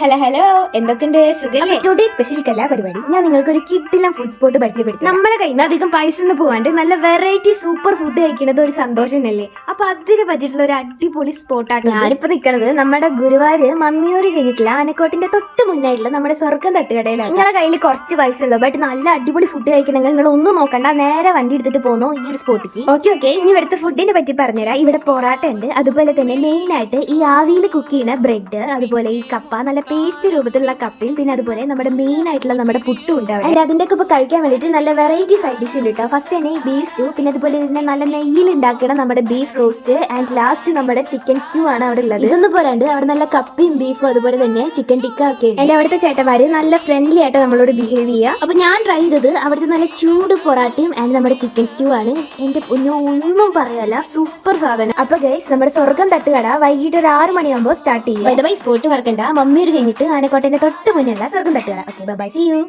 Hello hello, എന്തൊക്കെയുണ്ട്? സുഖല്ലേ? Today special കലാപരിപാടി ഞാൻ നിങ്ങൾക്ക് ഒരു കിഡിലും ഫുഡ് സ്പോട്ട് പരിചയപ്പെടുത്തി. നമ്മുടെ കയ്യിൽ നിന്ന് അധികം പൈസ ഒന്നും പോവാണ്ട് നല്ല വെറൈറ്റി സൂപ്പർ ഫുഡ് കഴിക്കുന്നത് ഒരു സന്തോഷം അല്ലേ? അപ്പൊ അതിന് പറ്റിയിട്ടുള്ള ഒരു അടിപൊളി സ്പോട്ടാണ് ഞാനിപ്പോ നിൽക്കുന്നത്. നമ്മുടെ ഗുരുവായൂര് മമ്മിയൂര് കഴിഞ്ഞിട്ടില്ല ആനക്കോട്ടിന്റെ തൊട്ട് മുന്നായിട്ടുള്ള നമ്മുടെ സ്വർഗം തട്ടുകടയിലാണ്. നിങ്ങളുടെ കയ്യിൽ കുറച്ച് പൈസ ഉള്ളൂ, ബട്ട് നല്ല അടിപൊളി ഫുഡ് കഴിക്കണമെങ്കിൽ നിങ്ങൾ ഒന്നും നോക്കണ്ട, നേരെ വണ്ടി എടുത്തിട്ട് പോന്നോ ഈ ഒരു സ്പോട്ടിക്ക്. ഓക്കെ, ഇനി ഇവിടുത്തെ ഫുഡിനെ പറ്റി പറഞ്ഞുതരാം. ഇവിടെ പൊറാട്ട ഉണ്ട്, അതുപോലെ തന്നെ മെയിൻ ആയിട്ട് ഈ ആവിയിൽ കുക്ക് ചെയ്യുന്ന ബ്രെഡ്, അതുപോലെ ഈ കപ്പ, നല്ല പേസ്റ്റ് രൂപത്തിലുള്ള കപ്പയും, പിന്നെ അതുപോലെ നമ്മുടെ മെയിൻ ആയിട്ടുള്ള നമ്മുടെ പുട്ടും ഉണ്ട്. ആൻഡ് അതിന്റെ ഒക്കെ ഇപ്പൊ കഴിക്കാൻ വേണ്ടിയിട്ട് നല്ല വെറൈറ്റി സൈഡ് ഡിഷ് ഉണ്ട് കേട്ടോ. ഫസ്റ്റ് തന്നെ ഈ ബീഫ് സ്റ്റൂ, പിന്നെ അതുപോലെ തന്നെ നല്ല നെയ്യിൽ ഉണ്ടാക്കണം നമ്മുടെ ബീഫ് റോസ്റ്റ്, ആൻഡ് ലാസ്റ്റ് നമ്മുടെ ചിക്കൻ സ്റ്റൂ ആണ് അവിടെ ഉള്ളത്. ഇതൊന്നും പോരാണ്ട് അവിടെ നല്ല കപ്പയും ബീഫും അതുപോലെ തന്നെ ചിക്കൻ ടിക്ക ഒക്കെ ഉണ്ട്. എന്റെ അവിടുത്തെ ചേട്ടന്മാര് നല്ല ഫ്രണ്ട്ലി ആയിട്ട് നമ്മളോട് ബിഹേവ് ചെയ്യുക. അപ്പൊ ഞാൻ ട്രൈ ചെയ്തത് അവിടുത്തെ നല്ല ചൂട് പൊറാട്ടയും ആൻഡ് നമ്മുടെ ചിക്കൻ സ്റ്റൂ ആണ്. എന്റെ പൊന്നോ, ഒന്നും പറയാല്ല, സൂപ്പർ സാധനം. അപ്പൊ ഗൈസ്, നമ്മുടെ സ്വർഗം തട്ടുകട വൈകിട്ട് ഒരു 6 മണിയാകുമ്പോൾ സ്റ്റാർട്ട് ചെയ്യും. സ്പോട്ട് മറക്കണ്ട, മമ്മിയൂർ കഴിഞ്ഞിട്ട് ആനക്കോട്ടന്റെ തൊട്ട് മുന്നിലുള്ള സ്വർഗം തട്ടുകട. Okay, bye, see U.